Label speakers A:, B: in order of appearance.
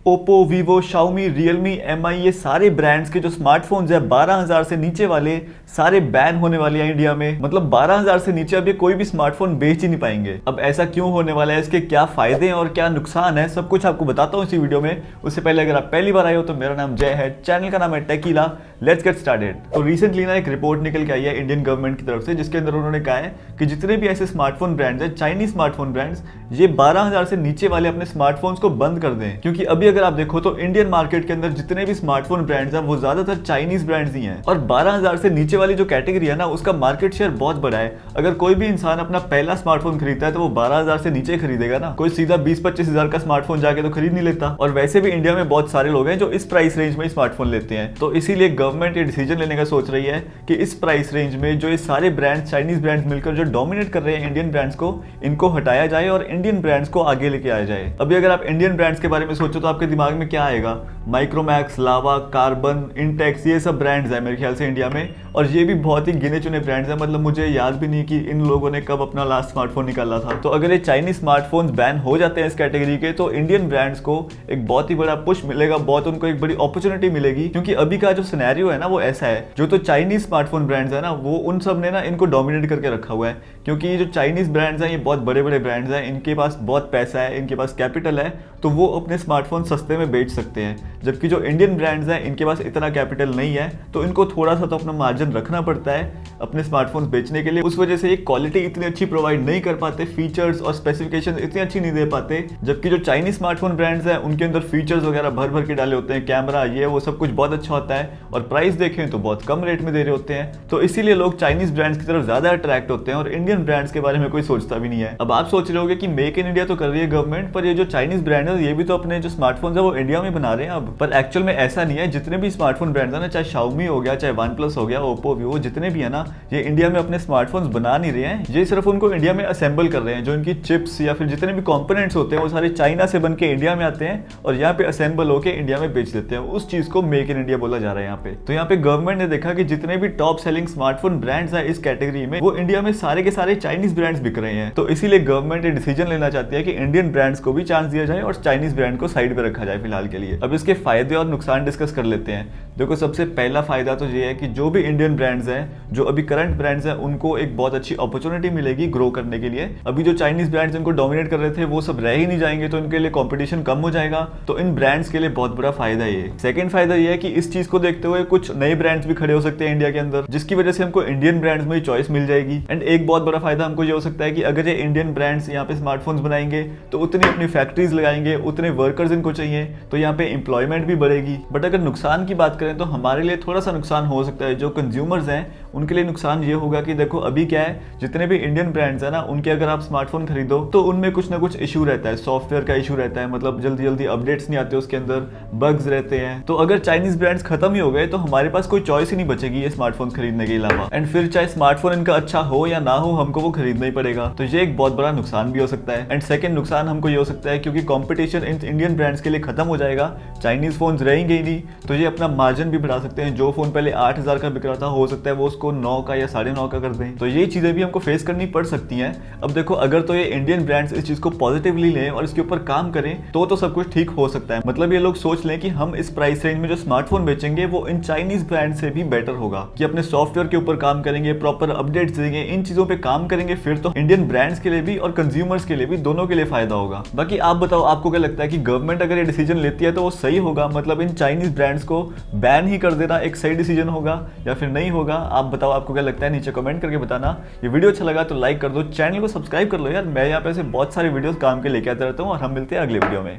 A: Oppo, Vivo, Xiaomi, Realme, MI, ये सारे brands के जो स्मार्टफोन्स है 12,000 से नीचे वाले सारे बैन होने वाले हैं इंडिया में। मतलब 12,000 से नीचे अब ये कोई भी स्मार्टफोन बेच ही नहीं पाएंगे। अब ऐसा क्यों होने वाला है, इसके क्या फायदे हैं और क्या नुकसान है, सब कुछ आपको बताता हूँ इसी वीडियो में। उससे पहले अगर आप पहली बार आए हो तो मेरा नाम जय है, चैनल का नाम है टेकीला। Let's get started. तो रिसेंटली ना एक रिपोर्ट निकल के आई है इंडियन गवर्नमेंट की तरफ से, जिसके अंदर उन्होंने कहा है कि जितने भी ऐसे स्मार्टफोन ब्रांड्स हैं, चाइनीज स्मार्टफोन ब्रांड्स, ये 12,000 से नीचे वाले अपने स्मार्टफोन्स को बंद कर दें। क्योंकि अभी अगर आप देखो तो इंडियन मार्केट के अंदर जितने भी स्मार्टफोन ब्रांड्स हैं वो ज्यादातर चाइनीज ब्रांड्स ही हैं। और 12,000 से नीचे वाली जो कैटेगरी है ना, उसका मार्केट शेयर बहुत बड़ा है। अगर कोई भी इंसान अपना पहला स्मार्टफोन खरीदता है तो वो 12,000 से नीचे खरीदेगा ना, कोई सीधा 20-25 हजार का स्मार्टफोन जाके तो खरीद नहीं लेता। और वैसे भी इंडिया में बहुत सारे लोग हैं जो इस प्राइस रेंज में स्मार्टफोन लेते हैं। तो इसीलिए गवर्नमेंट ये डिसीजन लेने का सोच रही है कि इस प्राइस रेंज में जो ये सारे ब्रांड्स, चाइनीज ब्रांड्स मिलकर जो डोमिनेट कर रहे हैं इंडियन ब्रांड्स को, इनको हटाया जाए और इंडियन ब्रांड्स को आगे लेके आया जाए। अभी अगर आप इंडियन ब्रांड्स के बारे में सोचो तो आपके दिमाग में क्या आएगा? माइक्रोमैक्स, लावा, कार्बन, इंटेक्स, ये सब ब्रांड्स हैं मेरे ख्याल से इंडिया में। और ये भी बहुत ही गिने चुने ब्रांड्स हैं। मतलब मुझे याद भी नहीं कि इन लोगों ने कब अपना लास्ट स्मार्टफोन निकाला था। तो अगर ये चाइनीज स्मार्टफोन्स बैन हो जाते हैं इस कैटेगरी के, तो इंडियन ब्रांड्स को एक बहुत ही बड़ा पुश मिलेगा, बहुत उनको एक बड़ी अपॉर्चुनिटी मिलेगी। क्योंकि अभी का जो सिनेरियो है ना वो ऐसा है, जो तो चाइनीज स्मार्टफोन ब्रांड्स है ना, वो उन सब ने ना इनको डोमिनेट करके रखा हुआ है। क्योंकि ये जो चाइनीज ब्रांड्स हैं ये बहुत बड़े बड़े ब्रांड्स हैं, इनके पास बहुत पैसा है, इनके पास कैपिटल है, तो वो अपने स्मार्टफोन सस्ते में बेच सकते हैं। जबकि जो इंडियन ब्रांड्स हैं इनके पास इतना कैपिटल नहीं है, तो इनको थोड़ा सा तो अपना मार्जिन रखना पड़ता है अपने स्मार्टफोन्स बेचने के लिए। उस वजह से ये क्वालिटी इतनी अच्छी प्रोवाइड नहीं कर पाते, फीचर्स और स्पेसिफिकेशन इतनी अच्छी नहीं दे पाते। जबकि जो चाइनीज स्मार्टफोन ब्रांड्स हैं उनके अंदर फीचर्स वगैरह भर भर के डाले होते हैं, कैमरा ये वो सब कुछ बहुत अच्छा होता है, और प्राइस देखें तो बहुत कम रेट में दे रहे होते हैं। तो इसीलिए लोग चाइनीज ब्रांड्स की तरफ ज्यादा अट्रैक्ट होते हैं और इंडियन ब्रांड्स के बारे में कोई सोचता भी नहीं है। अब आप सोच रहे होगे कि मेक इन इंडिया तो कर रही है गवर्नमेंट, पर ये जो चाइनीज ब्रांड है ये भी तो अपने जो स्मार्टफोन है वो इंडिया में बना रहे हैं अब। पर एक्चुअल में ऐसा नहीं है। जितने भी स्मार्टफोन ब्रांड्स है ना, चाहे शाओमी हो गया, चाहे वन प्लस हो गया, ओप्पो, वीवो, जितने भी है ना, ये इंडिया में अपने स्मार्टफोन्स बना नहीं रहे हैं। ये सिर्फ उनको इंडिया में असेंबल कर रहे हैं। जो इनकी चिप्स या फिर जितने भी कंपोनेंट्स होते हैं वो सारे चाइना से बन के इंडिया में आते हैं और यहाँ पे असेंबल होकर इंडिया में बेच देते हैं। उस चीज को मेक इन इंडिया बोला जा रहा है यहाँ पे। तो यहाँ पे गवर्नमेंट ने देखा कि जितने भी टॉप सेलिंग स्मार्टफोन ब्रांड्स है इस कैटेगरी में, वो इंडिया में सारे के सारे चाइनीज ब्रांड्स बिक रहे हैं। तो इसीलिए गवर्नमेंट ये डिसीजन लेना चाहती है कि इंडियन ब्रांड्स को भी चांस दिया जाए और चाइनीज ब्रांड को साइड पे रखा जाए फिलहाल के लिए। अब इसके फायदे और नुकसान डिस्कस कर लेते हैं। देखो, सबसे पहला फायदा तो ये है कि जो भी इंडियन ब्रांड्स हैं, जो अभी करंट ब्रांड्स हैं, उनको एक बहुत अच्छी अपॉर्चुनिटी मिलेगी ग्रो करने के लिए। अभी जो चाइनीज ब्रांड्स इनको डोमिनेट कर रहे थे वो सब रह ही नहीं जाएंगे, तो इनके लिए कंपटीशन कम हो जाएगा। तो इन ब्रांड्स के लिए बहुत बड़ा फायदा ये। सेकंड फायदा ये है कि इस चीज को देखते हुए कुछ नए ब्रांड्स भी खड़े हो सकते हैं इंडिया के अंदर, जिसकी वजह से हमको इंडियन ब्रांड्स में चॉइस मिल जाएगी। एंड एक बहुत बड़ा फायदा हमको ये हो सकता है कि अगर ये इंडियन ब्रांड्स यहाँ पे स्मार्टफोन्स बनाएंगे तो उतनी अपनी फैक्ट्रीज लगाएंगे, उतने वर्कर्स इनको चाहिए, तो यहाँ पे एम्प्लॉयमेंट भी बढ़ेगी। बट अगर नुकसान की बात करें तो हमारे लिए थोड़ा सा नुकसान हो सकता है। जो कंज्यूमर्स हैं उनके लिए नुकसान ये होगा कि देखो, अभी क्या है, जितने भी इंडियन ब्रांड्स है ना, उनके अगर आप स्मार्टफोन खरीदो तो उनमें कुछ ना कुछ इशू रहता है, सॉफ्टवेयर का इशू रहता है। मतलब जल्दी जल्दी अपडेट्स नहीं आते, उसके अंदर बग्स रहते हैं। तो अगर चाइनीज ब्रांड्स खत्म ही हो गए तो हमारे पास कोई चॉइस ही नहीं बचेगी ये स्मार्टफोन खरीदने के अलावा। एंड फिर चाहे स्मार्टफोन इनका अच्छा हो या ना हो, हमको वो खरीदना ही पड़ेगा। तो ये एक बहुत बड़ा नुकसान भी हो सकता है। एंड सेकंड नुकसान हमको ये हो सकता है क्योंकि कंपटीशन इन इंडियन ब्रांड्स के लिए खत्म हो जाएगा, चाइनीज फोन रहेंगे ही नहीं, तो ये अपना मार्जिन भी बढ़ा सकते हैं। जो फोन पहले 8,000 का बिक रहा था, हो सकता है वो उसको 9 का या 9.5 का कर दें। तो ये चीजें भी हमको फेस करनी पड़ सकती हैं। अब देखो, अगर तो ये इंडियन ब्रांड्स इस चीज को पॉजिटिवली लें और इसके ऊपर काम करें तो सब कुछ ठीक हो सकता है। मतलब ये लोग सोच लें कि हम इस प्राइस रेंज में जो स्मार्टफोन बेचेंगे वो इन चाइनीज ब्रांड से भी बेटर होगा, कि अपने सॉफ्टवेयर के ऊपर काम करेंगे, प्रॉपर अपडेट्स देंगे, इन चीजों पे काम करेंगे, फिर तो इंडियन ब्रांड्स के लिए भी और कंज्यूमर्स के लिए भी, दोनों के लिए फायदा होगा। बाकी आप बताओ, आपको क्या लगता है कि गवर्नमेंट अगर ये डिसीजन लेती है तो वो सही होगा? मतलब इन चाइनीज ब्रांड्स को बैन ही कर देना एक सही डिसीजन होगा या फिर नहीं होगा? आप बताओ, आपको क्या लगता है, नीचे कमेंट करके बताना। ये वीडियो अच्छा लगा तो लाइक कर दो, चैनल को सब्सक्राइब कर लो यार। मैं यहाँ पे ऐसे बहुत सारे वीडियोस काम के लेके आता रहता हूँ और हम मिलते हैं अगले वीडियो में।